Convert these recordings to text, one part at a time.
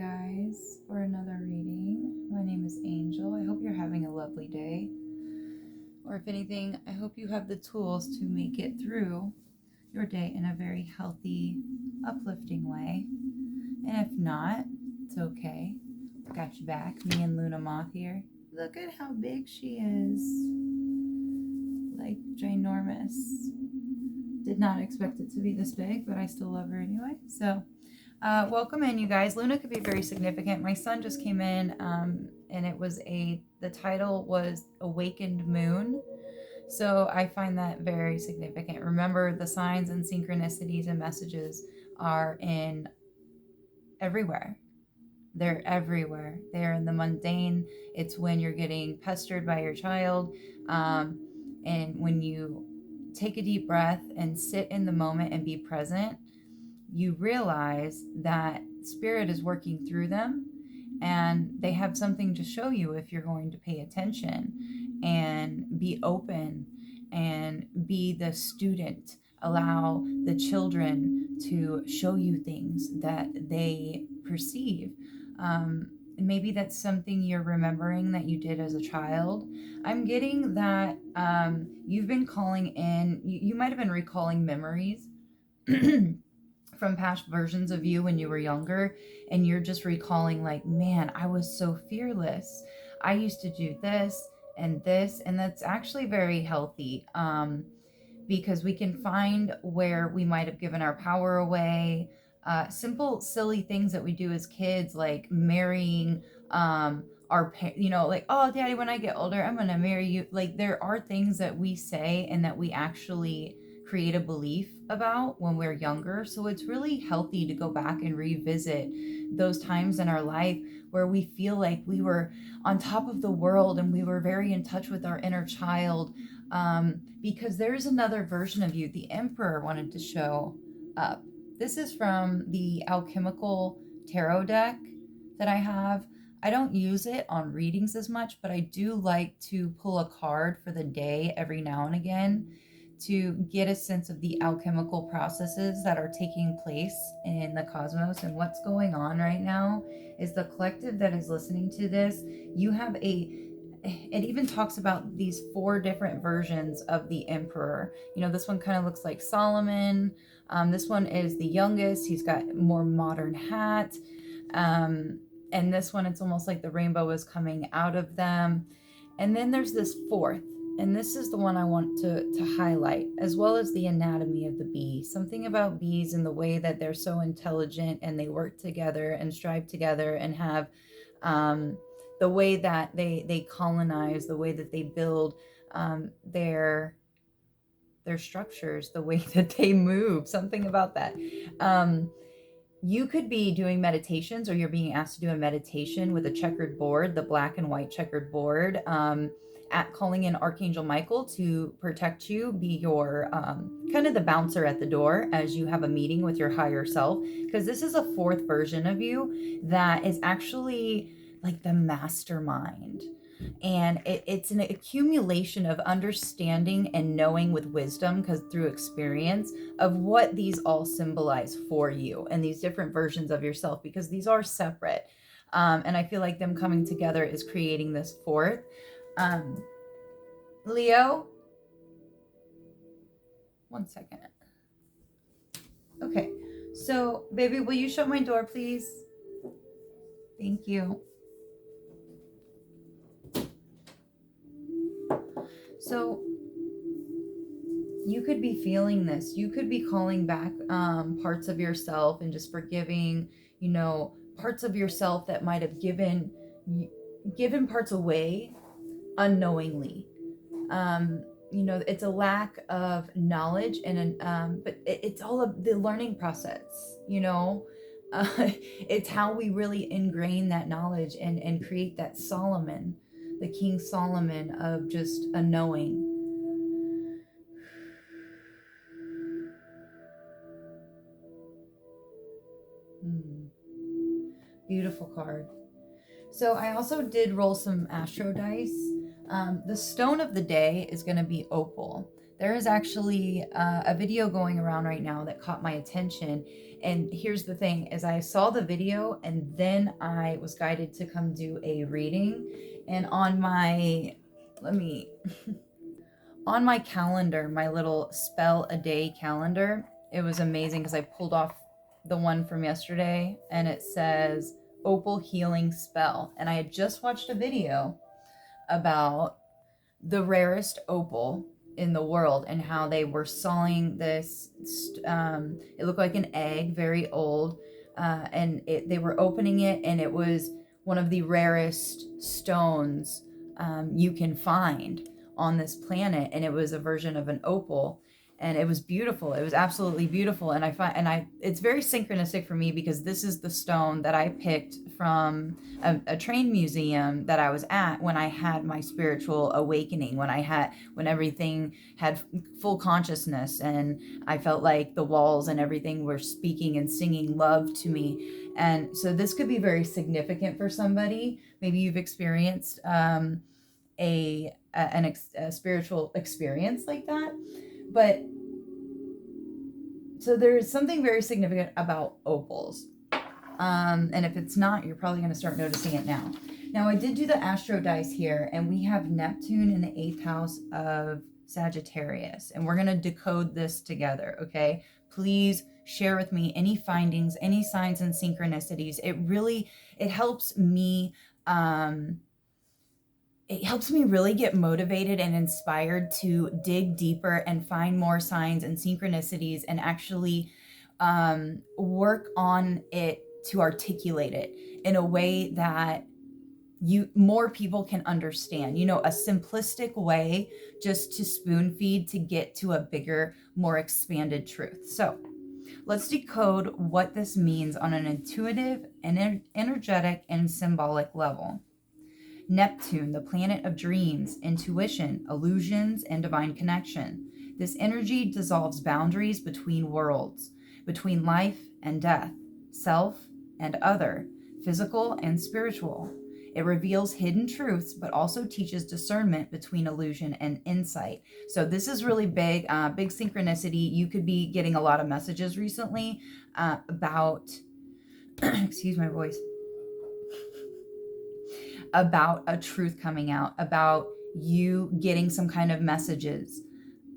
guys, for another reading. My name is Angel. I hope you're having a lovely day. Or if anything, I hope you have the tools to make it through your day in a very healthy, uplifting way. And if not, it's okay. Got you back. Me and Luna Moth here. Look at how big she is. Like, ginormous. Did not expect it to be this big, but I still love her anyway. So, welcome in, you guys. Luna could be very significant. My son just came in, and it was the title was Awakened Moon. So I find that very significant. Remember, the signs and synchronicities and messages are in everywhere. They're everywhere. They're in the mundane. It's when you're getting pestered by your child. And when you take a deep breath and sit in the moment and be present, you realize that spirit is working through them and they have something to show you if you're going to pay attention and be open and be the student. Allow the children to show you things that they perceive. Maybe that's something you're remembering that you did as a child. I'm getting that you've been calling in, you might have been recalling memories from past versions of you when you were younger, and you're just recalling like, man, I was so fearless. I used to do this, and that's actually very healthy, because we can find where we might have given our power away. Simple, silly things that we do as kids, like marrying like, oh, daddy, when I get older, I'm going to marry you. Like, there are things that we say and that we actually create a belief about when we're younger. So it's really healthy to go back and revisit those times in our life where we feel like we were on top of the world and we were very in touch with our inner child, because there's another version of you. The Emperor wanted to show up. This is from the Alchemical Tarot deck that I have. I don't use it on readings as much, but I do like to pull a card for the day every now and again to get a sense of the alchemical processes that are taking place in the cosmos. And what's going on right now is the collective that is listening to this, you have it even talks about these 4 different versions of the Emperor. This one kind of looks like Solomon. This one is the youngest. He's got more modern hat. And this one, it's almost like the rainbow is coming out of them. And then there's this 4th. And this is the one I want to highlight, as well as the anatomy of the bee. Something about bees and the way that they're so intelligent and they work together and strive together and have the way that they colonize, the way that they build their structures, the way that they move, something about that. You could be doing meditations, or you're being asked to do a meditation with a checkered board, the black and white checkered board, calling in Archangel Michael to protect you, be your kind of the bouncer at the door as you have a meeting with your higher self, because this is a 4th version of you that is actually like the mastermind. And it's an accumulation of understanding and knowing with wisdom, because through experience of what these all symbolize for you and these different versions of yourself, because these are separate. And I feel like them coming together is creating this 4th. Leo, 1 second. Okay, so baby, will you shut my door, please? Thank you. So you could be feeling this. You could be calling back parts of yourself and just forgiving, parts of yourself that might have given parts away unknowingly. It's a lack of knowledge, and but it's all of the learning process. It's how we really ingrain that knowledge and create that Solomon, the King Solomon of just a knowing. Beautiful card. So I also did roll some astro dice. The stone of the day is going to be opal. There is actually a video going around right now that caught my attention. And here's the thing, is I saw the video and then I was guided to come do a reading. And on my, let me, on my calendar, my little spell a day calendar, it was amazing because I pulled off the one from yesterday and it says opal healing spell. And I had just watched a video about the rarest opal in the world and how they were sawing this. It looked like an egg, very old, and they were opening it, and it was one of the rarest stones you can find on this planet, and it was a version of an opal. And it was beautiful. It was absolutely beautiful. And it's very synchronistic for me because this is the stone that I picked from a train museum that I was at when I had my spiritual awakening, when everything had full consciousness and I felt like the walls and everything were speaking and singing love to me. And so this could be very significant for somebody. Maybe you've experienced a spiritual experience like that. But so there is something very significant about opals. And if it's not, you're probably going to start noticing it now. Now, I did do the astro dice here, and we have Neptune in the 8th house of Sagittarius. And we're going to decode this together, okay? Please share with me any findings, any signs and synchronicities. It helps me really get motivated and inspired to dig deeper and find more signs and synchronicities and actually work on it to articulate it in a way that more people can understand, a simplistic way just to spoon feed to get to a bigger, more expanded truth. So let's decode what this means on an intuitive, energetic, and symbolic level. Neptune, the planet of dreams, intuition, illusions, and divine connection. This energy dissolves boundaries between worlds, between life and death, self and other, physical and spiritual. It reveals hidden truths, but also teaches discernment between illusion and insight. So this is really big, big synchronicity. You could be getting a lot of messages recently about, excuse my voice, about a truth coming out, about you getting some kind of messages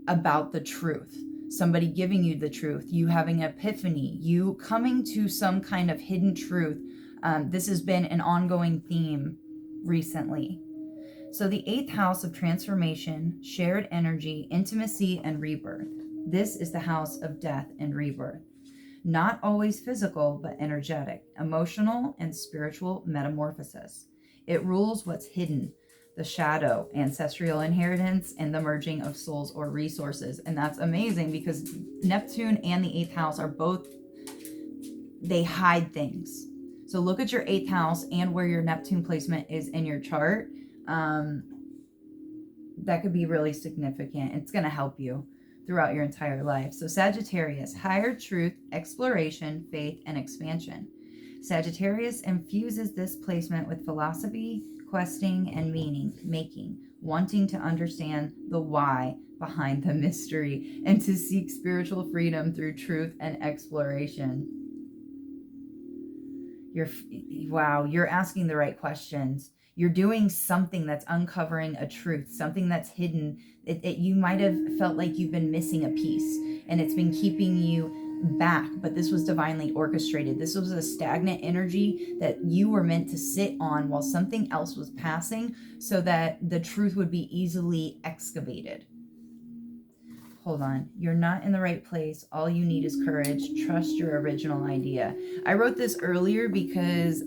about the truth, somebody giving you the truth, you having an epiphany, you coming to some kind of hidden truth. This has been an ongoing theme recently. So the 8th house of transformation, shared energy, intimacy, and rebirth. This is the house of death and rebirth. Not always physical, but energetic, emotional, and spiritual metamorphosis. It rules what's hidden, the shadow, ancestral inheritance, and the merging of souls or resources. And that's amazing because Neptune and the 8th house are both, they hide things. So look at your 8th house and where your Neptune placement is in your chart. That could be really significant. It's going to help you throughout your entire life. So Sagittarius, higher truth, exploration, faith, and expansion. Sagittarius infuses this placement with philosophy, questing, and meaning making, wanting to understand the why behind the mystery and to seek spiritual freedom through truth and exploration. You're asking the right questions. You're doing something that's uncovering a truth, something that's hidden. You might have felt like you've been missing a piece and it's been keeping you back, but this was divinely orchestrated. This was a stagnant energy that you were meant to sit on while something else was passing so that the truth would be easily excavated. Hold on. You're not in the right place. All you need is courage. Trust your original idea. I wrote this earlier because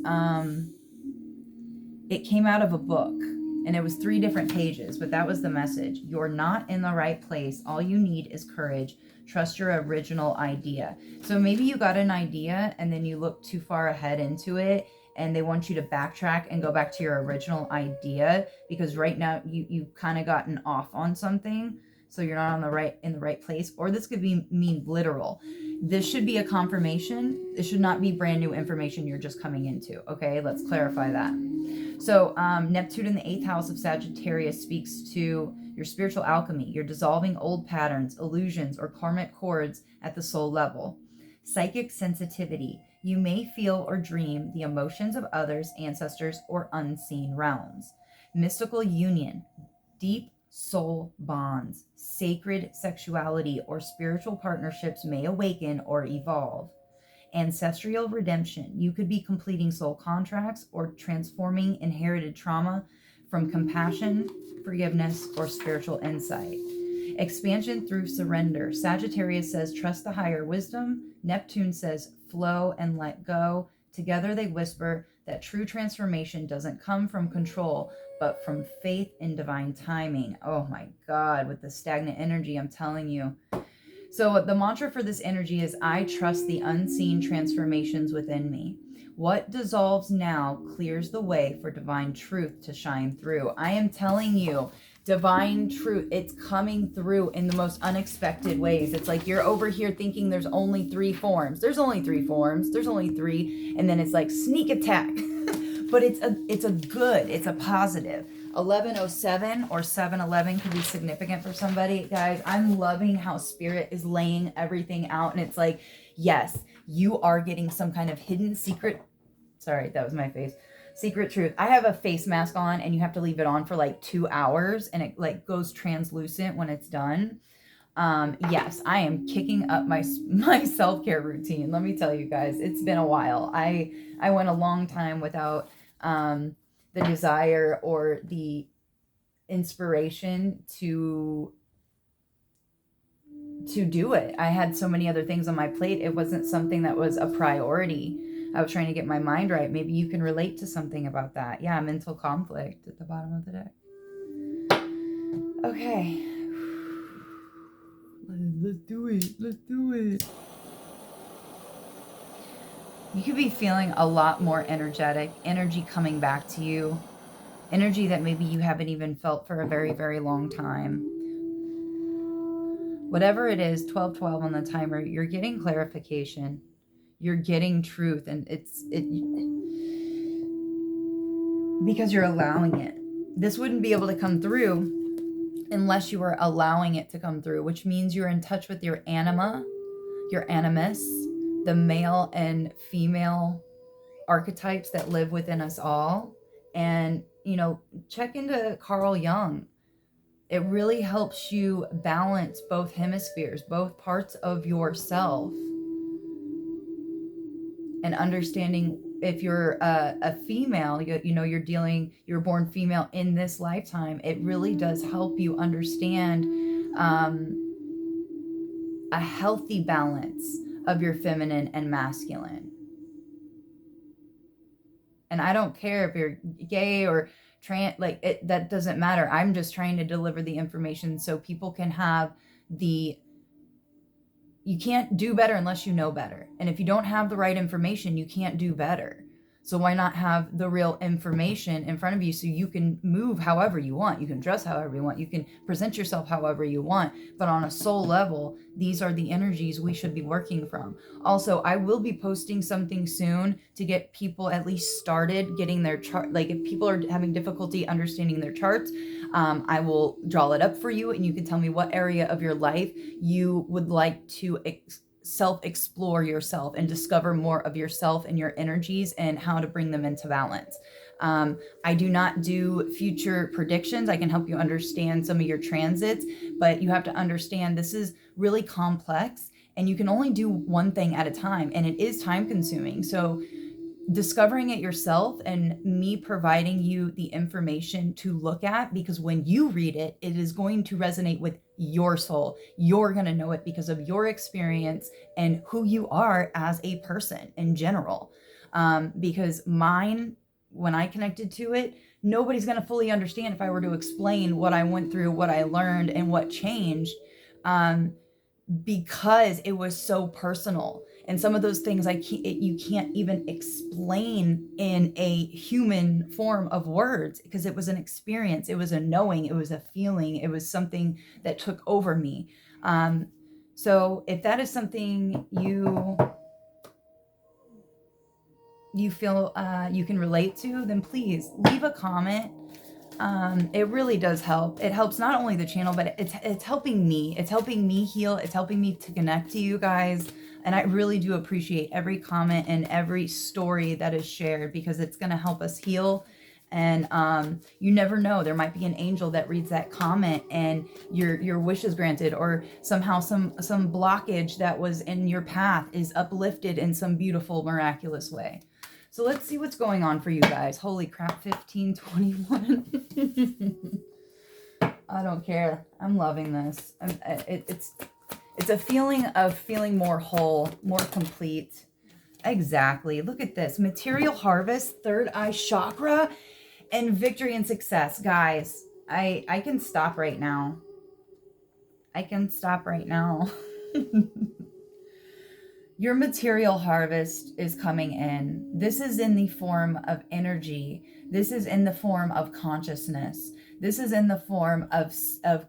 it came out of a book and it was 3 different pages, but that was the message. You're not in the right place. All you need is courage. Trust your original idea. So maybe you got an idea and then you look too far ahead into it and they want you to backtrack and go back to your original idea because right now you've kind of gotten off on something. So you're not in the right place. Or this could mean literal. This should be a confirmation. This should not be brand new information you're just coming into. Okay, let's clarify that. So Neptune in the 8th house of Sagittarius speaks to your spiritual alchemy. You're dissolving old patterns, illusions, or karmic cords at the soul level. Psychic sensitivity. You may feel or dream the emotions of others, ancestors, or unseen realms. Mystical union. Deep soul bonds, sacred sexuality, or spiritual partnerships may awaken or evolve. Ancestral redemption. You could be completing soul contracts or transforming inherited trauma from compassion, forgiveness, or spiritual insight. Expansion through surrender. Sagittarius says, trust the higher wisdom. Neptune says, flow and let go. Together they whisper that true transformation doesn't come from control, but from faith in divine timing. Oh my God, with the stagnant energy, I'm telling you. So the mantra for this energy is, I trust the unseen transformations within me. What dissolves now clears the way for divine truth to shine through. I am telling you, divine truth, it's coming through in the most unexpected ways. It's like you're over here thinking there's only 3 forms. There's only 3 forms. There's only 3. And then it's like sneak attack. But it's a good, it's a positive. 1107 or 711 could be significant for somebody. Guys, I'm loving how spirit is laying everything out. And it's like, yes, you are getting some kind of hidden secret. Sorry, that was my face. Secret truth. I have a face mask on and you have to leave it on for like 2 hours and it like goes translucent when it's done. Yes, I am kicking up my self-care routine. Let me tell you guys, it's been a while. I went a long time without the desire or the inspiration to do it. I had so many other things on my plate. It wasn't something that was a priority. I was trying to get my mind right. Maybe you can relate to something about that. Yeah, mental conflict at the bottom of the deck. Okay. Let's do it. Let's do it. You could be feeling a lot more energetic, energy coming back to you, energy that maybe you haven't even felt for a very, very long time. Whatever it is, 1212 on the timer, you're getting clarification. You're getting truth, and it's because you're allowing it. This wouldn't be able to come through unless you were allowing it to come through, which means you're in touch with your anima, your animus, the male and female archetypes that live within us all. And, you know, check into Carl Jung. It really helps you balance both hemispheres, both parts of yourself. And understanding if you're a female, you know, you're born female in this lifetime, it really does help you understand a healthy balance of your feminine and masculine. And I don't care if you're gay or trans, like that doesn't matter. I'm just trying to deliver the information so people can have you can't do better unless you know better. And if you don't have the right information, you can't do better. So why not have the real information in front of you so you can move however you want? You can dress however you want. You can present yourself however you want. But on a soul level, these are the energies we should be working from. Also, I will be posting something soon to get people at least started getting their chart. Like if people are having difficulty understanding their charts, I will draw it up for you and you can tell me what area of your life you would like to self-explore yourself and discover more of yourself and your energies and how to bring them into balance. I do not do future predictions. I can help you understand some of your transits, but you have to understand this is really complex and you can only do one thing at a time, and it is time consuming. So discovering it yourself and me providing you the information to look at, because when you read it, it is going to resonate with your soul. You're going to know it because of your experience and who you are as a person in general. Because mine, when I connected to it, nobody's going to fully understand if I were to explain what I went through, what I learned, and what changed, because it was so personal. And some of those things you can't even explain in a human form of words, because it was an experience, it was a knowing, it was a feeling, it was something that took over me. So if that is something you you feel you can relate to, then please leave a comment. It really does help. It helps not only the channel, but it's helping me. It's helping me heal. It's helping me to connect to you guys. And I really do appreciate every comment and every story that is shared, because it's going to help us heal. And you never know, there might be an angel that reads that comment and your wish is granted, or somehow some blockage that was in your path is uplifted in some beautiful, miraculous way. So let's see what's going on for you guys. Holy crap, 1521. I don't care. I'm loving this. It's a feeling of feeling more whole, more complete. Exactly. Look at this. Material harvest, third eye chakra, and victory and success. Guys, I can stop right now. I can stop right now. Your material harvest is coming in. This is in the form of energy. This is in the form of consciousness. This is in the form of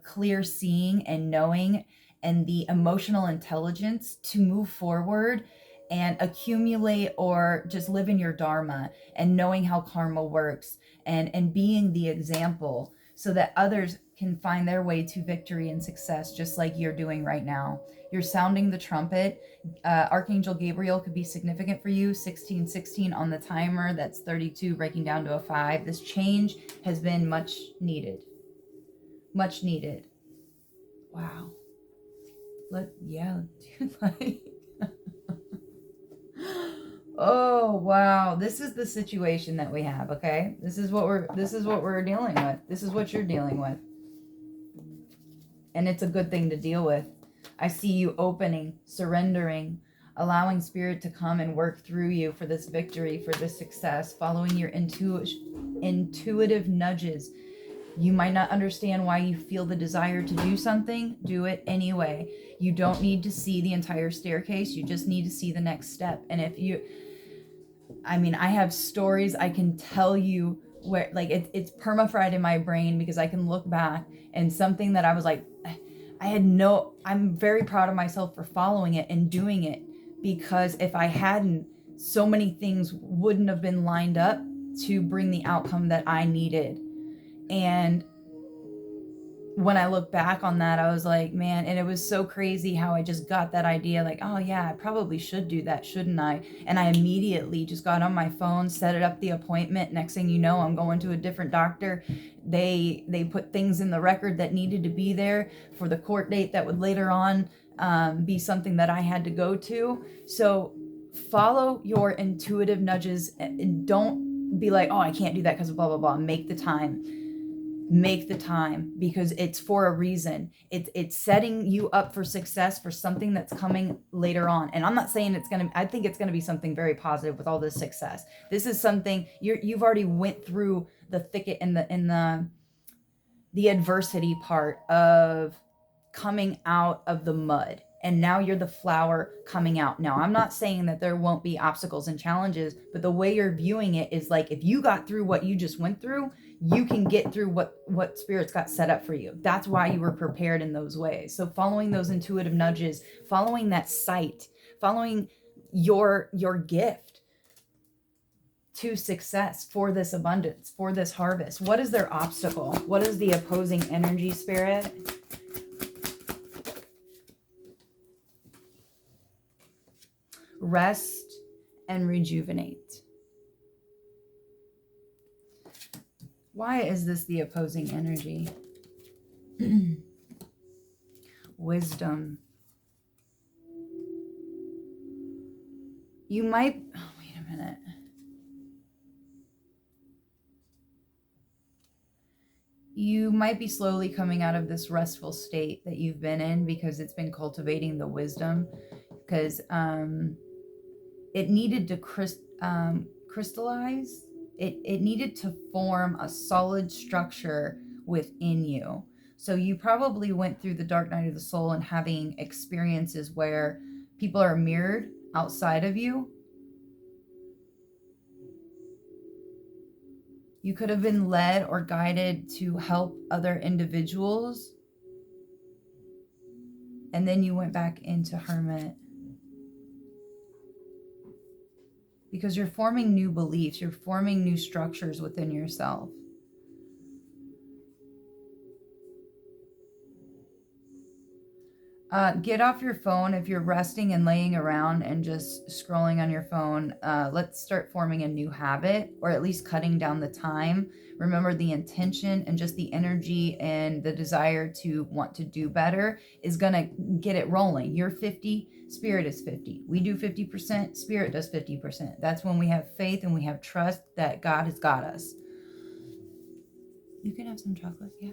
clear seeing and knowing, and the emotional intelligence to move forward and accumulate, or just live in your dharma, and knowing how karma works, and being the example so that others can find their way to victory and success, just like you're doing right now. You're sounding the trumpet. Archangel Gabriel could be significant for you. 1616 on the timer. That's 32 breaking down to a 5. This change has been much needed. Much needed. Wow. Dude, like... Oh, wow. This is the situation that we have, okay? This is what we're dealing with. This is what you're dealing with. And it's a good thing to deal with. I see you opening, surrendering, allowing spirit to come and work through you for this victory, for this success, following your intuitive nudges. You might not understand why you feel the desire to do something. Do it anyway. You don't need to see the entire staircase. You just need to see the next step. And I have stories I can tell you where, like, it's perma-fried in my brain, because I can look back and something that I was like, I'm very proud of myself for following it and doing it, because if I hadn't, so many things wouldn't have been lined up to bring the outcome that I needed. And when I look back on that, I was like, man, and it was so crazy how I just got that idea, like, oh yeah, I probably should do that, shouldn't I? And I immediately just got on my phone, set it up the appointment. Next thing you know, I'm going to a different doctor. They put things in the record that needed to be there for the court date that would later on be something that I had to go to. So follow your intuitive nudges, and don't be like, oh, I can't do that because of blah, blah, blah. Make the time, because it's for a reason. It's setting you up for success for something that's coming later on. And I'm not saying I think it's going to be something very positive with all this success. This is something you've already went through the thicket and the adversity part of coming out of the mud, and now you're the flower coming out. Now, I'm not saying that there won't be obstacles and challenges, but the way you're viewing it is like, if you got through what you just went through, you can get through what spirits got set up for you. That's why you were prepared in those ways. So following those intuitive nudges, following that sight, following your gift to success, for this abundance, for this harvest. What is their obstacle? What is the opposing energy, spirit? Rest and rejuvenate. Why is this the opposing energy? Wisdom. You might... Oh, wait a minute. You might be slowly coming out of this restful state that you've been in, because it's been cultivating the wisdom, because it needed to crystallize. It needed to form a solid structure within you. So you probably went through the dark night of the soul and having experiences where people are mirrored outside of you. You could have been led or guided to help other individuals, and then you went back into hermit. because you're forming new beliefs. You're forming new structures within yourself. Get off your phone if you're resting and laying around and just scrolling on your phone. Let's start forming a new habit, or at least cutting down the time. Remember, the intention and just the energy and the desire to want to do better is going to get it rolling. You're 50, spirit is 50. We do 50%, spirit does 50%. That's when we have faith and we have trust that God has got us. You can have some chocolate, yeah.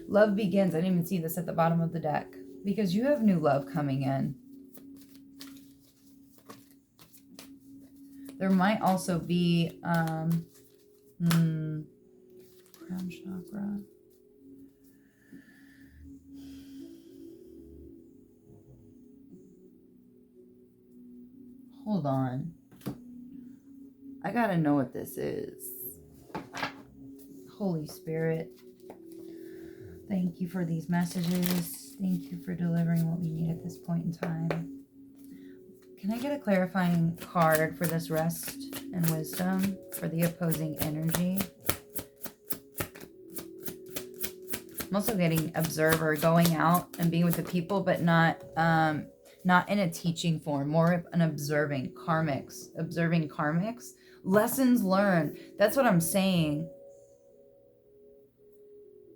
Love begins. I didn't even see this at the bottom of the deck. Because you have new love coming in. There might also be crown chakra. Hold on. I gotta know what this is. Holy Spirit. Thank you for these messages. Thank you for delivering what we need at this point in time. Can I get a clarifying card for this rest and wisdom for the opposing energy? I'm also getting observer, going out and being with the people, but not in a teaching form, more of an observing karmics, lessons learned. That's what I'm saying.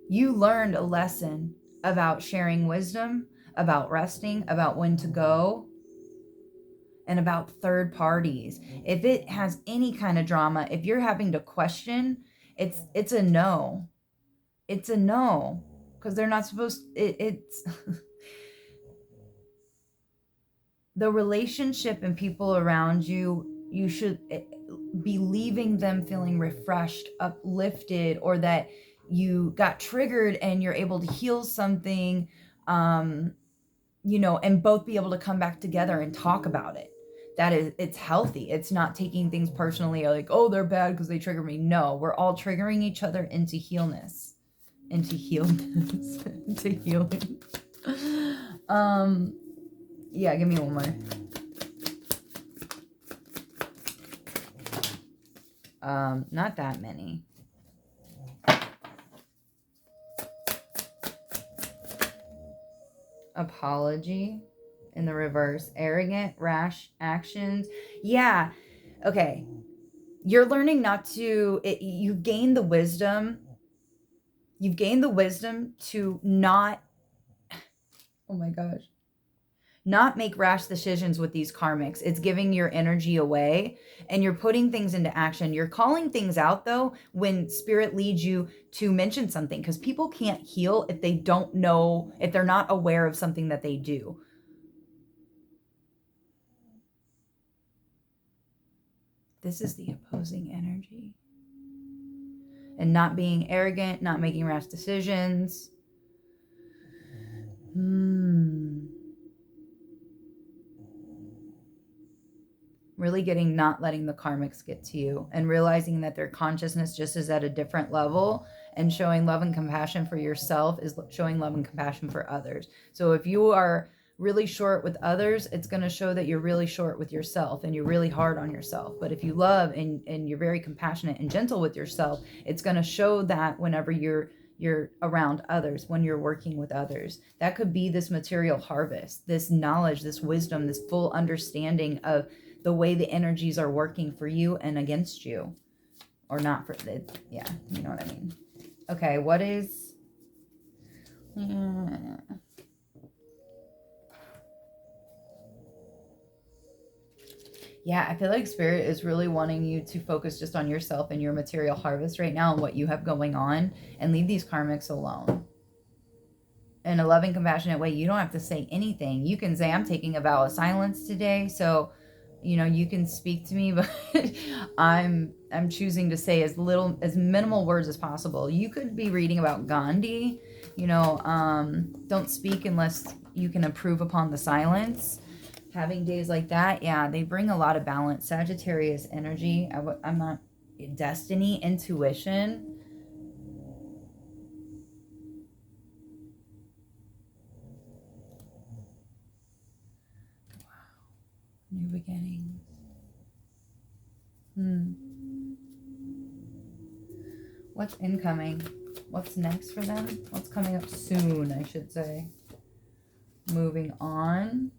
You learned a lesson about sharing wisdom, about resting, about when to go, and about third parties. If it has any kind of drama, if you're having to question, it's a no. It's a no. Because they're not supposed it's the relationship and people around you, you should be leaving them feeling refreshed, uplifted, or that you got triggered and you're able to heal something, and both be able to come back together and talk about it. It's healthy. It's not taking things personally, like, oh, they're bad because they trigger me. No, we're all triggering each other into healness. Into healing. Yeah, give me one more. Not that many. Apology in the reverse. Arrogant, rash actions. Yeah. Okay. You're learning not to, you've gained the wisdom. You've gained the wisdom to not, oh my gosh, not make rash decisions with these karmics. It's giving your energy away and you're putting things into action. You're calling things out though when spirit leads you to mention something, because people can't heal if they don't know, if they're not aware of something that they do. This is the opposing energy. And not being arrogant, not making rash decisions. Really not letting the karmics get to you and realizing that their consciousness just is at a different level, and showing love and compassion for yourself is showing love and compassion for others. So if you are really short with others, it's going to show that you're really short with yourself and you're really hard on yourself. But if you love and you're very compassionate and gentle with yourself, it's going to show that whenever you're around others, when you're working with others. That could be this material harvest, this knowledge, this wisdom, this full understanding of the way the energies are working for you and against you, or not for it. Yeah, you know what I mean. Okay, what is yeah, I feel like spirit is really wanting you to focus just on yourself and your material harvest right now and what you have going on, and leave these karmics alone. In a loving, compassionate way. You don't have to say anything. You can say, I'm taking a vow of silence today, so you can speak to me, but I'm choosing to say as minimal words as possible. You could be reading about Gandhi, don't speak unless you can improve upon the silence. Having days like that, yeah, they bring a lot of balance. Sagittarius energy, I'm not, destiny, intuition. Wow. New beginnings. What's incoming? What's next for them? What's coming up soon, I should say. Moving on.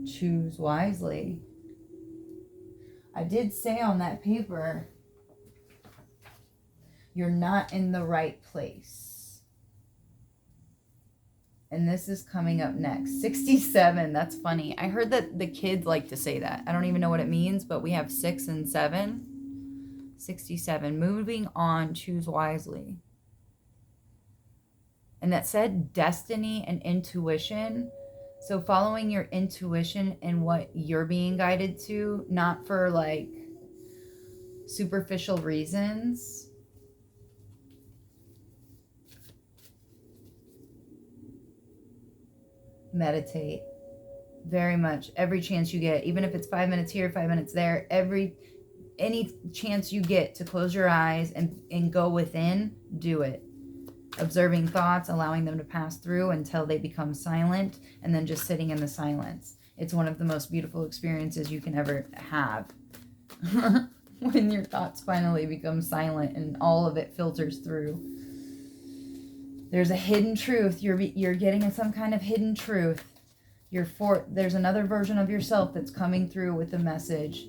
Choose wisely. I did say on that paper, you're not in the right place. And this is coming up next. 67, that's funny. I heard that the kids like to say that. I don't even know what it means, but we have 6 and 7. 67, moving on, choose wisely. And that said destiny and intuition. So following your intuition and what you're being guided to, not for like superficial reasons. Meditate. Very much. Every chance you get, even if it's 5 minutes here, 5 minutes there, any chance you get to close your eyes and go within, do it. Observing thoughts, allowing them to pass through until they become silent, and then just sitting in the silence. It's one of the most beautiful experiences you can ever have. When your thoughts finally become silent and all of it filters through. There's a hidden truth. You're getting some kind of hidden truth. There's another version of yourself that's coming through with a message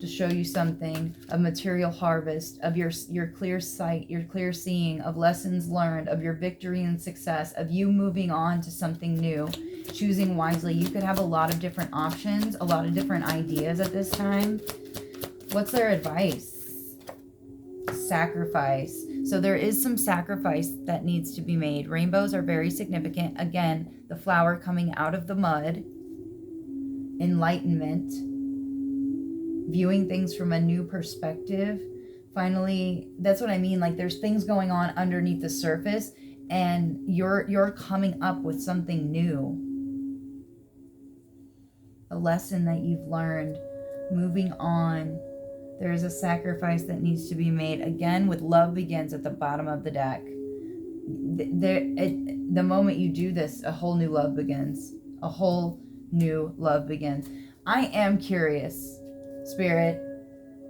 to show you something, a material harvest of your clear sight, your clear seeing, of lessons learned, of your victory and success, of you moving on to something new, choosing wisely. You could have a lot of different options, a lot of different ideas at this time. What's their advice? Sacrifice. So there is some sacrifice that needs to be made. Rainbows are very significant. Again, the flower coming out of the mud, enlightenment, viewing things from a new perspective. Finally, that's what I mean. Like there's things going on underneath the surface and you're coming up with something new. A lesson that you've learned. Moving on. There is a sacrifice that needs to be made. Again, with love begins at the bottom of the deck. The moment you do this, a whole new love begins. A whole new love begins. I am curious, Spirit.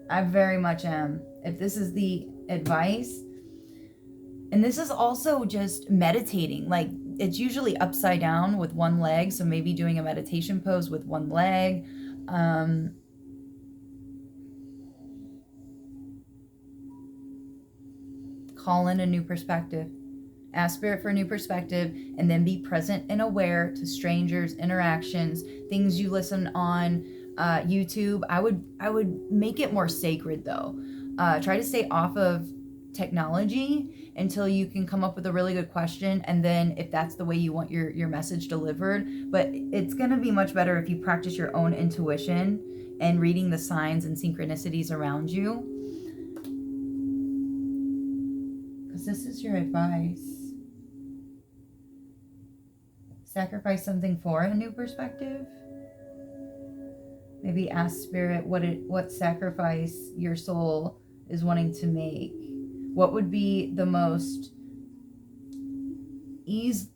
I very much am. If this is the advice, and this is also just meditating. Like it's usually upside down with one leg. So maybe doing a meditation pose with one leg. Call in a new perspective. Ask Spirit for a new perspective, and then be present and aware to strangers, interactions, things you listen on YouTube. I would make it more sacred though. Try to stay off of technology until you can come up with a really good question, and then if that's the way you want your message delivered. But it's going to be much better if you practice your own intuition and reading the signs and synchronicities around you. This is your advice. Sacrifice something for a new perspective. Maybe ask Spirit what sacrifice your soul is wanting to make. What would be the most ease,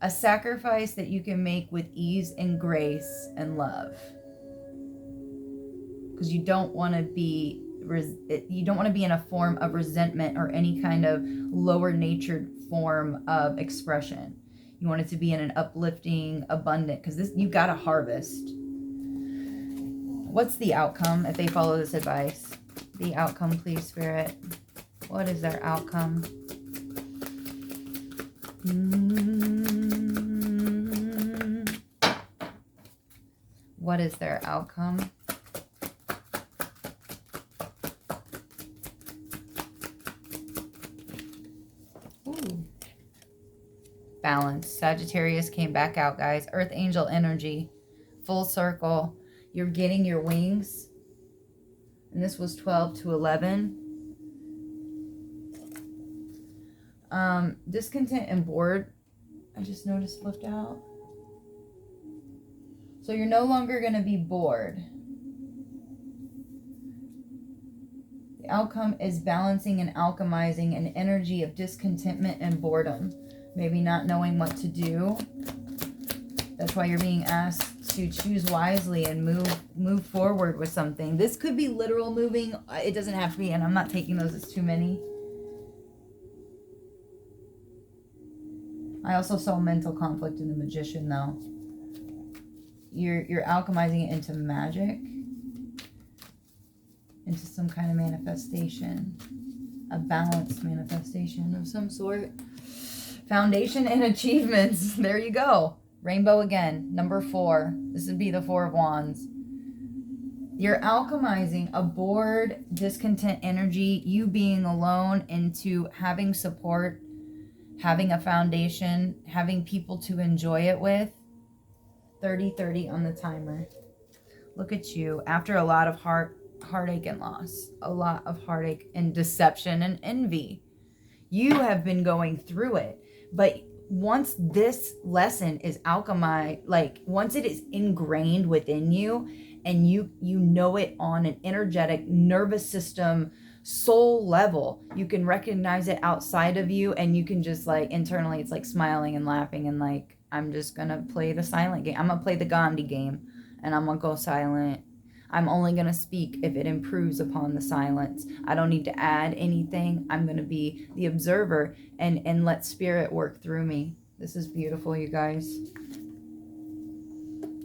a sacrifice that you can make with ease and grace and love. Because you don't want to be in a form of resentment or any kind of lower natured form of expression. You want it to be in an uplifting, abundant, because you got to harvest. What's the outcome if they follow this advice? The outcome, please, Spirit. What is their outcome? What is their outcome? Balance. Sagittarius came back out, guys. Earth angel energy. Full circle. You're getting your wings. And this was 12 to 11. Discontent and bored. I just noticed flipped out. So you're no longer going to be bored. The outcome is balancing and alchemizing an energy of discontentment and boredom. Maybe not knowing what to do. That's why you're being asked to choose wisely and move forward with something. This could be literal moving. It doesn't have to be, and I'm not taking those as too many. I also saw mental conflict in the Magician, though. You're alchemizing it into magic, into some kind of manifestation, a balanced manifestation of some sort. Foundation and achievements. There you go. Rainbow again. Number 4. This would be the 4 of Wands. You're alchemizing a bored, discontent energy, you being alone, into having support, having a foundation, having people to enjoy it with. 30-30 on the timer. Look at you. After a lot of heartache and loss, a lot of heartache and deception and envy, you have been going through it. But once this lesson is alchemized, like once it is ingrained within you and you know it on an energetic nervous system soul level, you can recognize it outside of you, and you can just like internally, it's like smiling and laughing and like, I'm just gonna play the silent game. I'm gonna play the Gandhi game and I'm gonna go silent. I'm only gonna speak if it improves upon the silence. I don't need to add anything. I'm gonna be the observer and let spirit work through me. This is beautiful, you guys.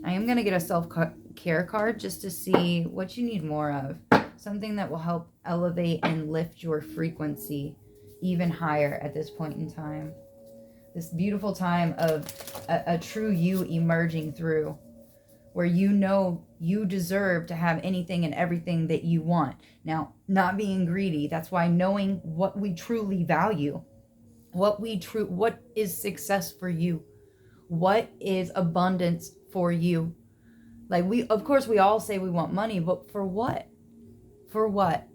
I am gonna get a self-care card just to see what you need more of. Something that will help elevate and lift your frequency even higher at this point in time. This beautiful time of a true you emerging through, where you know you deserve to have anything and everything that you want. Now, not being greedy, that's why knowing what we truly value, what is success for you, what is abundance for you. Like of course we all say we want money, but for what? For what?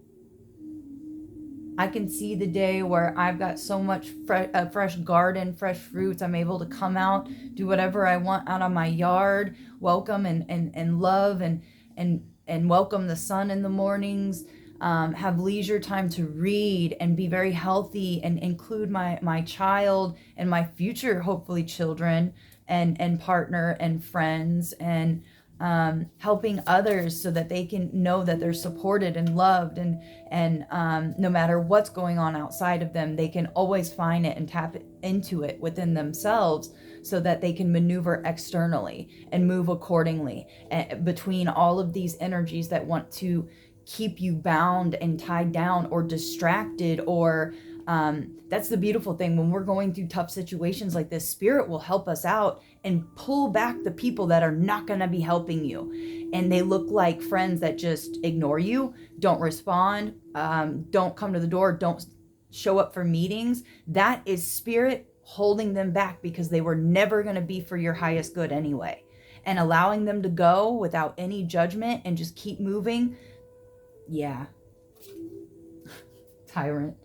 I can see the day where I've got so much fresh garden, fresh fruits. I'm able to come out, do whatever I want out on my yard, welcome and love and welcome the sun in the mornings, have leisure time to read and be very healthy and include my child and my future, hopefully children and partner and friends, and helping others so that they can know that they're supported and loved, and no matter what's going on outside of them, they can always find it and tap into it within themselves so that they can maneuver externally and move accordingly between all of these energies that want to keep you bound and tied down or distracted, or that's the beautiful thing. When we're going through tough situations like this, spirit will help us out and pull back the people that are not going to be helping you. And they look like friends that just ignore you, don't respond, don't come to the door, don't show up for meetings. That is spirit holding them back because they were never going to be for your highest good anyway. And allowing them to go without any judgment and just keep moving. Yeah. Tyrant.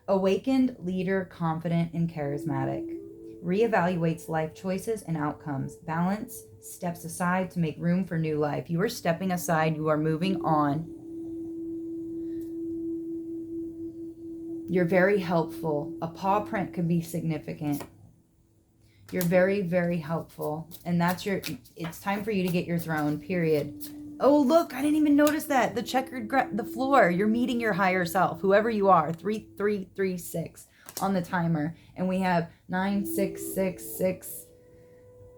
Awakened leader, confident and charismatic. Reevaluates life choices and outcomes. Balance, steps aside to make room for new life. You are stepping aside. You are moving on. You're very helpful. A paw print could be significant. You're very, very helpful. And it's time for you to get your throne, period. Oh, look, I didn't even notice that. The checkered the floor. You're meeting your higher self, whoever you are. 3336 on the timer. And we have 9666.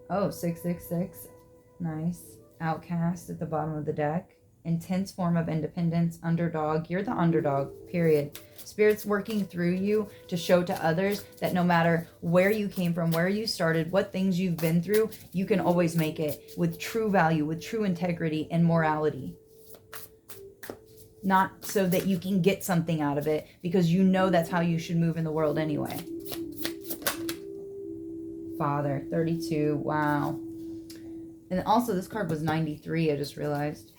Oh, 666. Nice. Outcast at the bottom of the deck. Intense form of independence. Underdog. You're the underdog, period. Spirit's working through you to show to others that no matter where you came from, where you started, what things you've been through, you can always make it with true value, with true integrity and morality. Not so that you can get something out of it, because you know that's how you should move in the world anyway. Father, 32. Wow. And also this card was 93, I just realized.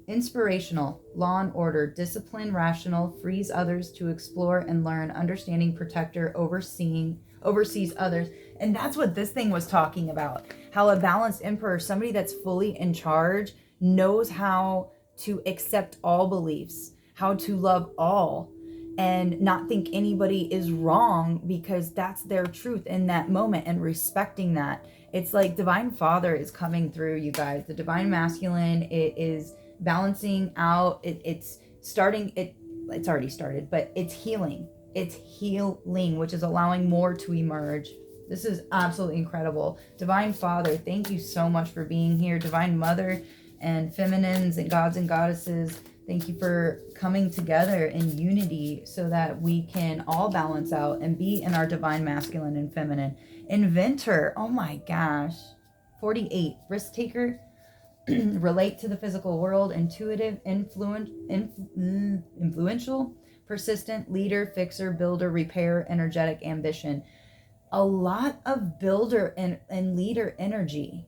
Inspirational, law and order, discipline, rational, frees others to explore and learn, understanding, protector, oversees others. And that's what this thing was talking about. How a balanced emperor, somebody that's fully in charge, knows how to accept all beliefs, how to love all, and not think anybody is wrong because that's their truth in that moment, and respecting that It's like divine father is coming through, you guys. The divine masculine, it is balancing out. It's already started, but it's healing. It's healing, which is allowing more to emerge. This is absolutely incredible. Divine Father, thank you so much for being here. Divine Mother and feminines and gods and goddesses, thank you for coming together in unity so that we can all balance out and be in our divine masculine and feminine. Inventor, oh my gosh. 48, risk taker, relate to the physical world, intuitive, influential, persistent, leader, fixer, builder, repair, energetic, ambition. A lot of builder and leader energy.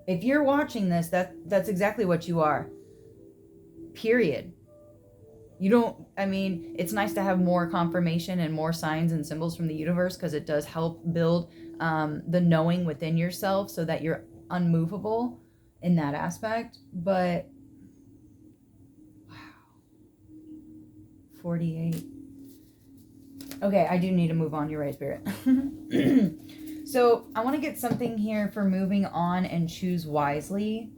If you're watching this, that's exactly what you are. Period. It's nice to have more confirmation and more signs and symbols from the universe, because it does help build the knowing within yourself so that you're unmovable in that aspect. But wow, 48. Okay, I do need to move on. You're right, Spirit. So I want to get something here for moving on and choose wisely.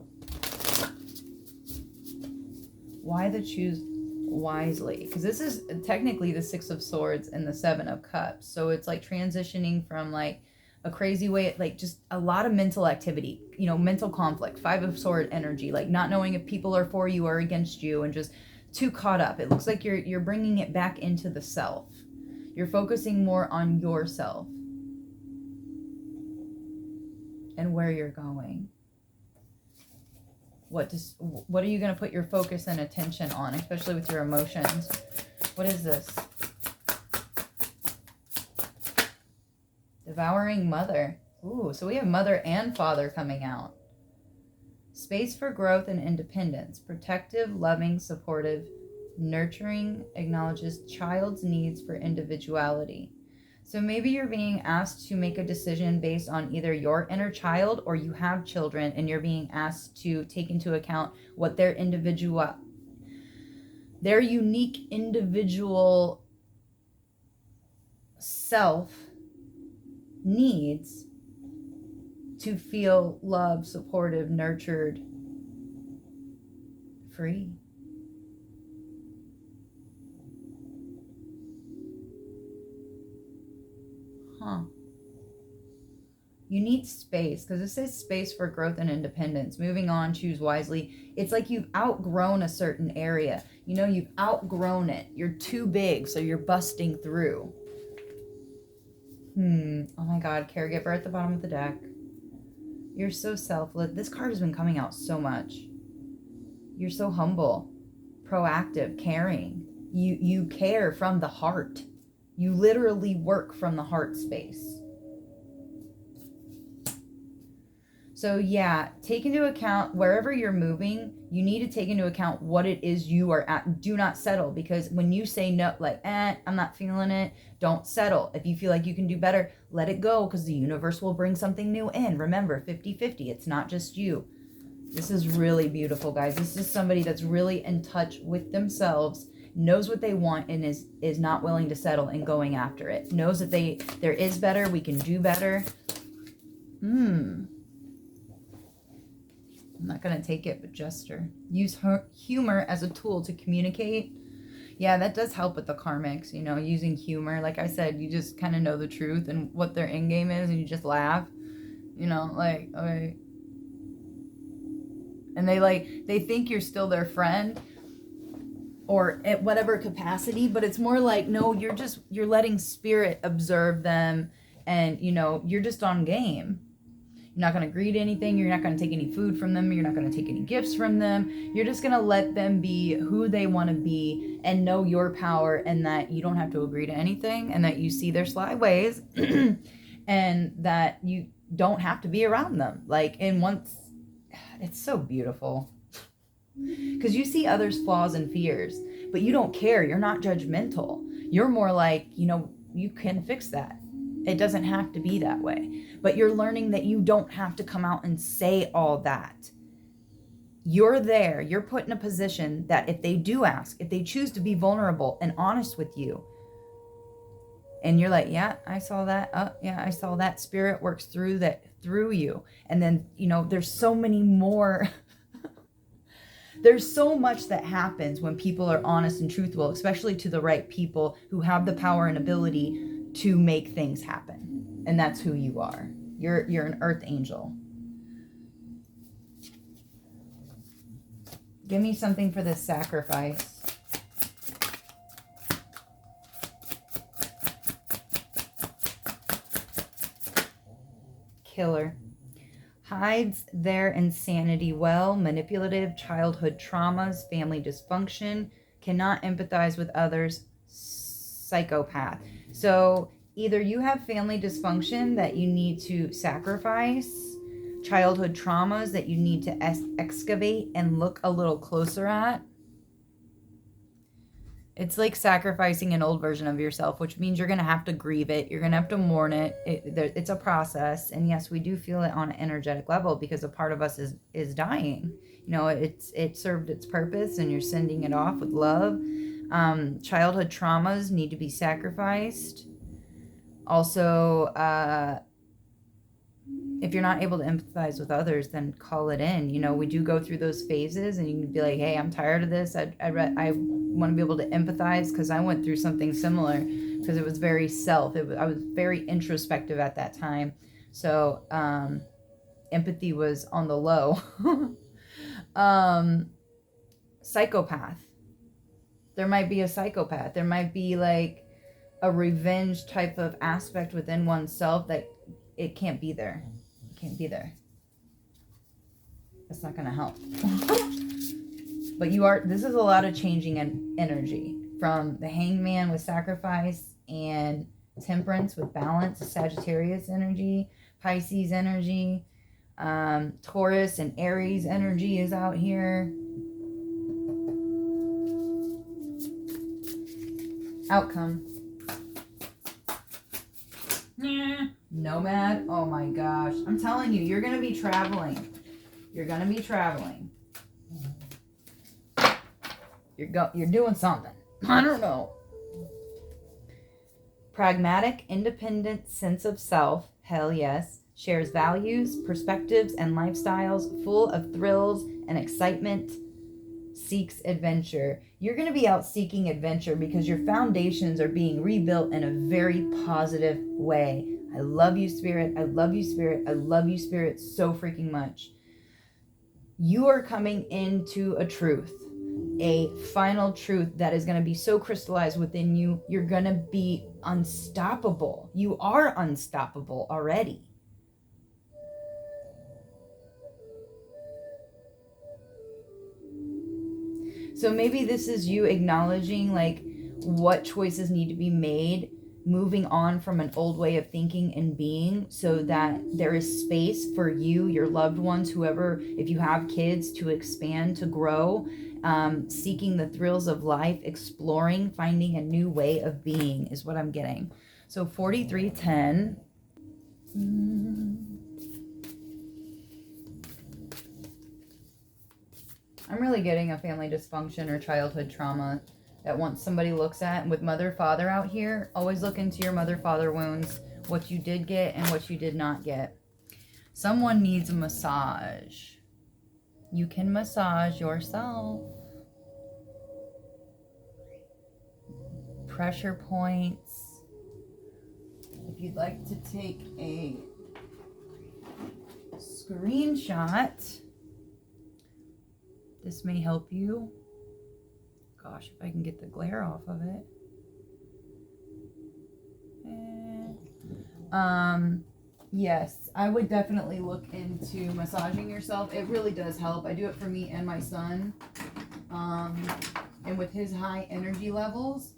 Why the choose wisely? Because this is technically the 6 of Swords and the 7 of Cups. So it's like transitioning from like a crazy way, like just a lot of mental activity, mental conflict, 5 of Sword energy, like not knowing if people are for you or against you, and just too caught up. It looks like you're bringing it back into the self. You're focusing more on yourself and where you're going. What are you going to put your focus and attention on, especially with your emotions? What is this? Devouring Mother. Ooh, so we have Mother and Father coming out. Space for growth and independence. Protective, loving, supportive, nurturing, acknowledges child's needs for individuality. So maybe you're being asked to make a decision based on either your inner child, or you have children and you're being asked to take into account what their unique individual self needs to feel loved, supportive, nurtured, free. You need space, because it says space for growth and independence. Moving on, choose wisely. It's like you've outgrown a certain area. You've outgrown it. You're too big, so you're busting through. Oh my God, caregiver at the bottom of the deck. You're so selfless. This card has been coming out so much. You're so humble, proactive, caring. You care from the heart. You literally work from the heart space. So yeah, take into account wherever you're moving, you need to take into account what it is you are at. Do not settle, because when you say no, like, I'm not feeling it, don't settle. If you feel like you can do better, let it go, because the universe will bring something new in. Remember, 50-50, it's not just you. This is really beautiful, guys. This is somebody that's really in touch with themselves, knows what they want, and is not willing to settle and going after it. Knows that there is better, we can do better. I'm not going to take it, but gesture. Use humor as a tool to communicate. Yeah, that does help with the karmics, using humor. Like I said, you just kind of know the truth and what their end game is, and you just laugh. Like, okay. And they think you're still their friend, or at whatever capacity, but it's more like, no, you're letting spirit observe them, and, you're just on game. You're not going to greet anything. You're not going to take any food from them. You're not going to take any gifts from them. You're just going to let them be who they want to be and know your power, and that you don't have to agree to anything, and that you see their sly ways and that you don't have to be around them. It's so beautiful, because you see others' flaws and fears, but you don't care. You're not judgmental. You're more like, you can fix that. It doesn't have to be that way. But you're learning that you don't have to come out and say all that. You're there. You're put in a position that if they do ask, if they choose to be vulnerable and honest with you, And you're like, yeah, I saw that. Oh, yeah, I saw that. Spirit works through you. And then, there's so many more. There's so much that happens when people are honest and truthful, especially to the right people who have the power and ability to make things happen. And that's who you are. You're an earth angel. Give me something for this sacrifice. Killer. Hides their insanity well, manipulative, childhood traumas, family dysfunction, cannot empathize with others, psychopath. So either you have family dysfunction that you need to sacrifice, childhood traumas that you need to excavate and look a little closer at. It's like sacrificing an old version of yourself, which means you're going to have to grieve it. You're going to have to mourn it. It's a process. And yes, we do feel it on an energetic level because a part of us is dying. It served its purpose and you're sending it off with love. Childhood traumas need to be sacrificed. Also, if you're not able to empathize with others, then call it in. We do go through those phases and you can be like, hey, I'm tired of this. I want to be able to empathize because I went through something similar because it was very I was very introspective at that time. So empathy was on the low. Psychopath. There might be a psychopath. There might be like a revenge type of aspect within oneself that it can't be there. It can't be there. That's not going to help. But this is a lot of changing energy from the hangman with sacrifice and temperance with balance, Sagittarius energy, Pisces energy, Taurus and Aries energy is out here. Outcome. Nomad. Oh my gosh. I'm telling you, you're going to be traveling. You're going to be traveling. You're doing something. I don't know. Pragmatic, independent sense of self. Hell yes. Shares values, perspectives, and lifestyles full of thrills and excitement. Seeks adventure. You're going to be out seeking adventure because your foundations are being rebuilt in a very positive way. I love you, Spirit. I love you, Spirit. I love you, Spirit, so freaking much. You are coming into a truth, a final truth that is going to be so crystallized within you. You're going to be unstoppable. You are unstoppable already. So maybe this is you acknowledging like what choices need to be made, moving on from an old way of thinking and being so that there is space for you, your loved ones, whoever, if you have kids, to expand, to grow, seeking the thrills of life, exploring, finding a new way of being is what I'm getting. So 4310. I'm really getting a family dysfunction or childhood trauma that once somebody looks at. And with mother, father out here, always look into your mother, father wounds, what you did get and what you did not get. Someone needs a massage. You can massage yourself. Pressure points. If you'd like to take a screenshot, this may help you. Gosh, if I can get the glare off of it. Yes, I would definitely look into massaging yourself. It really does help. I do it for me and my son. And with his high energy levels,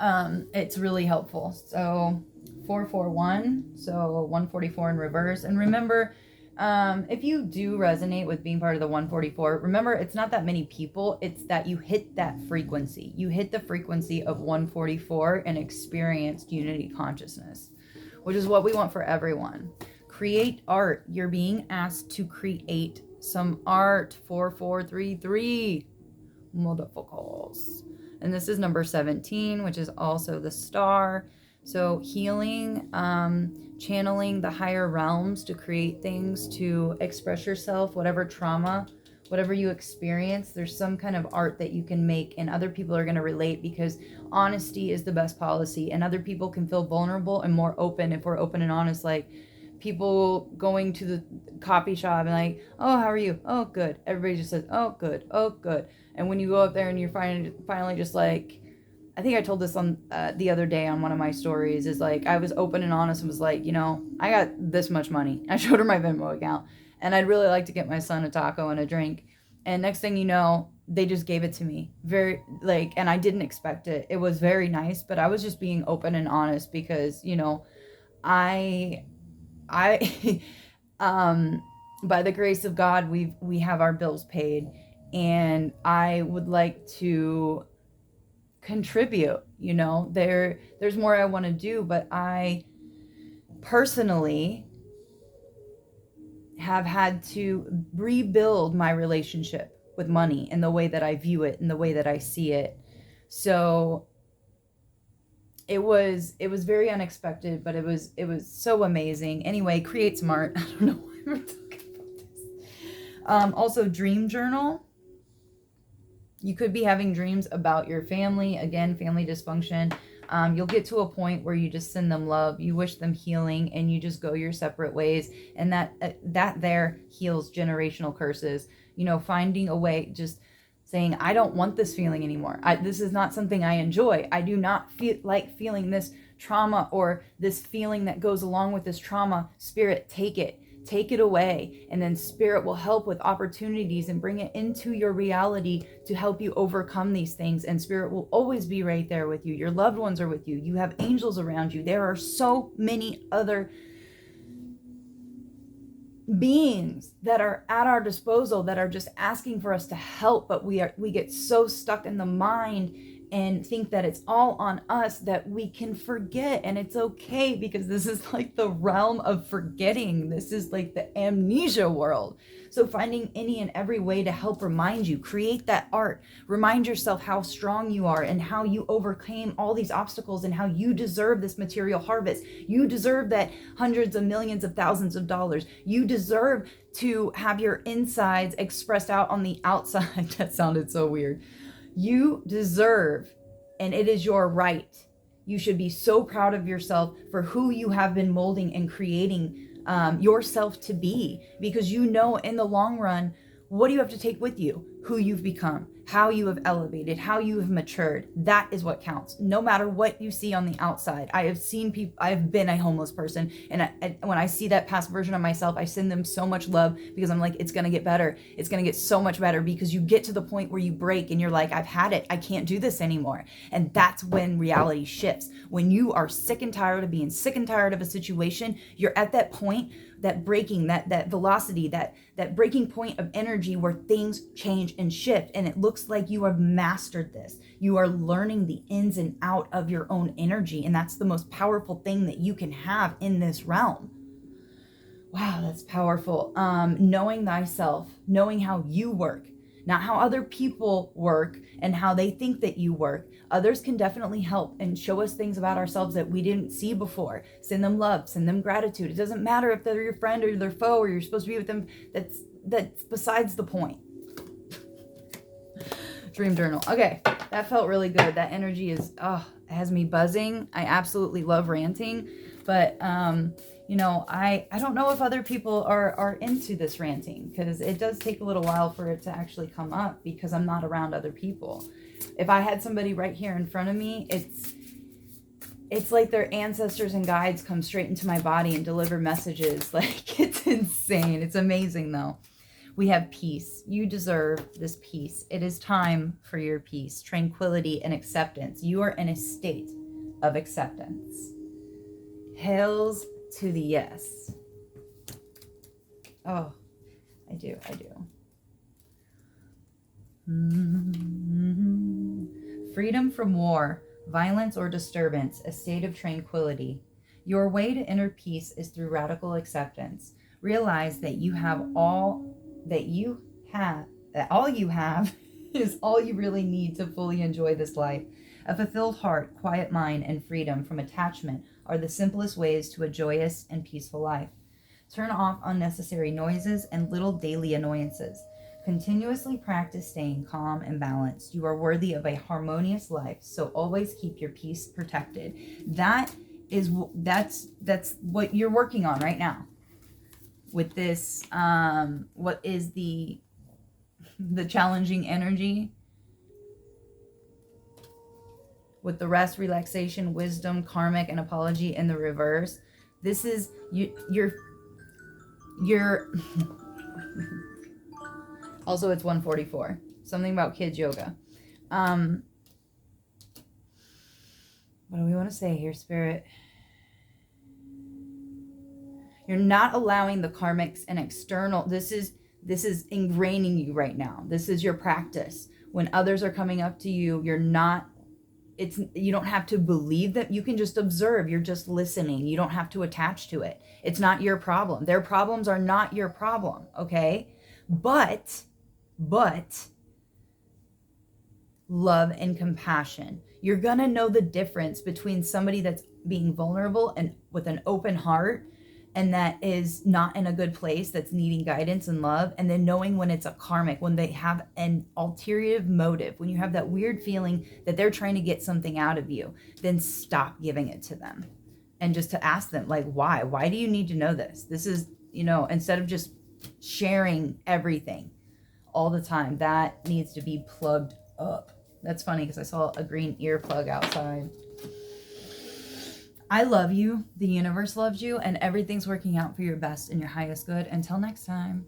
it's really helpful. So 441, so 144 in reverse. And remember, if you do resonate with being part of the 144, remember, it's not that many people, it's that you hit that frequency. You hit the frequency of 144 and experienced unity consciousness, which is what we want for everyone. Create art. You're being asked to create some art. 4433 motherfuckers. And this is number 17, which is also the star. So healing, channeling the higher realms to create things, to express yourself, whatever trauma, whatever you experience, there's some kind of art that you can make, and other people are going to relate, because honesty is the best policy, and other people can feel vulnerable and more open if we're open and honest. Like people going to the coffee shop and like, oh, how are you? Oh, good. Everybody just says, oh, good. Oh, good. And when you go up there and you're finally just like, I think I told this on the other day on one of my stories, is like, I was open and honest and was like, I got this much money. I showed her my Venmo account, and I'd really like to get my son a taco and a drink. And next thing you know, they just gave it to me. Very like, and I didn't expect it. It was very nice, but I was just being open and honest because, I by the grace of God, we have our bills paid, and I would like to contribute. There's more I want to do, but I personally have had to rebuild my relationship with money and the way that I view it and the way that I see it. So it was very unexpected, but it was so amazing. Anyway, create smart. I don't know why we're talking about this. Also, dream journal. You could be having dreams about your family. Again, family dysfunction. You'll get to a point where you just send them love, you wish them healing, and you just go your separate ways. And that there heals generational curses. Finding a way, just saying, I don't want this feeling anymore. This is not something I enjoy. I do not feel like feeling this trauma or this feeling that goes along with this trauma. Spirit, take it away, and then spirit will help with opportunities and bring it into your reality to help you overcome these things. And spirit will always be right there with you. Your loved ones are with you. You have angels around you. There are so many other beings that are at our disposal that are just asking for us to help, but we get so stuck in the mind and think that it's all on us that we can forget. And it's okay, because this is like the realm of forgetting. This is like the amnesia world. So finding any and every way to help remind you, create that art, remind yourself how strong you are and how you overcame all these obstacles and how you deserve this material harvest. You deserve that hundreds of millions of thousands of dollars. You deserve to have your insides expressed out on the outside. That sounded so weird. You deserve, and it is your right. You should be so proud of yourself for who you have been molding and creating yourself to be, because in the long run, what do you have to take with you? Who you've become, how you have elevated, how you have matured. That is what counts. No matter what you see on the outside. I have seen people, I have been a homeless person, and when I see that past version of myself, I send them so much love, because I'm like, it's going to get better. It's going to get so much better, because you get to the point where you break and you're like, I've had it. I can't do this anymore. And that's when reality shifts. When you are sick and tired of being sick and tired of a situation, you're at that point, that breaking, that velocity, that breaking point of energy where things change and shift. And it looks like you have mastered this. You are learning the ins and out of your own energy. And that's the most powerful thing that you can have in this realm. Wow, that's powerful. Knowing thyself, knowing how you work, not how other people work and how they think that you work. Others can definitely help and show us things about ourselves that we didn't see before. Send them love, send them gratitude. It doesn't matter if they're your friend or their foe, or you're supposed to be with them. That's besides the point. Dream journal. Okay, that felt really good. That energy is, it has me buzzing. I absolutely love ranting, but I don't know if other people are into this ranting, because it does take a little while for it to actually come up, because I'm not around other people. If I had somebody right here in front of me, it's like their ancestors and guides come straight into my body and deliver messages. Like, it's insane. It's amazing, though. We have peace. You deserve this peace. It is time for your peace, tranquility, and acceptance. You are in a state of acceptance. Hails to the yes. Oh, I do. Freedom from war, violence, or disturbance, a state of tranquility. Your way to inner peace is through radical acceptance. Realize that all you have is all you really need to fully enjoy this life. A fulfilled heart, quiet mind, and freedom from attachment are the simplest ways to a joyous and peaceful life. Turn off unnecessary noises and little daily annoyances. Continuously practice staying calm and balanced. You are worthy of a harmonious life, so always keep your peace protected. That's what you're working on right now with this. What is the challenging energy? With the rest, relaxation, wisdom, karmic, and apology in the reverse. This is you're also, it's 144. Something about kids yoga. What do we want to say here, Spirit? You're not allowing the karmics and external. This is ingraining you right now. This is your practice. When others are coming up to you, you don't have to believe that. You can just observe. You're just listening. You don't have to attach to it. It's not your problem. Their problems are not your problem, okay? But love and compassion. You're going to know the difference between somebody that's being vulnerable and with an open heart and that is not in a good place, that's needing guidance and love, and then knowing when it's a karmic, when they have an ulterior motive, when you have that weird feeling that they're trying to get something out of you, then stop giving it to them. And just to ask them, like, why do you need to know this? This is, instead of just sharing everything all the time, that needs to be plugged up. That's funny because I saw a green earplug outside. I love you. The universe loves you, and everything's working out for your best and your highest good. Until next time.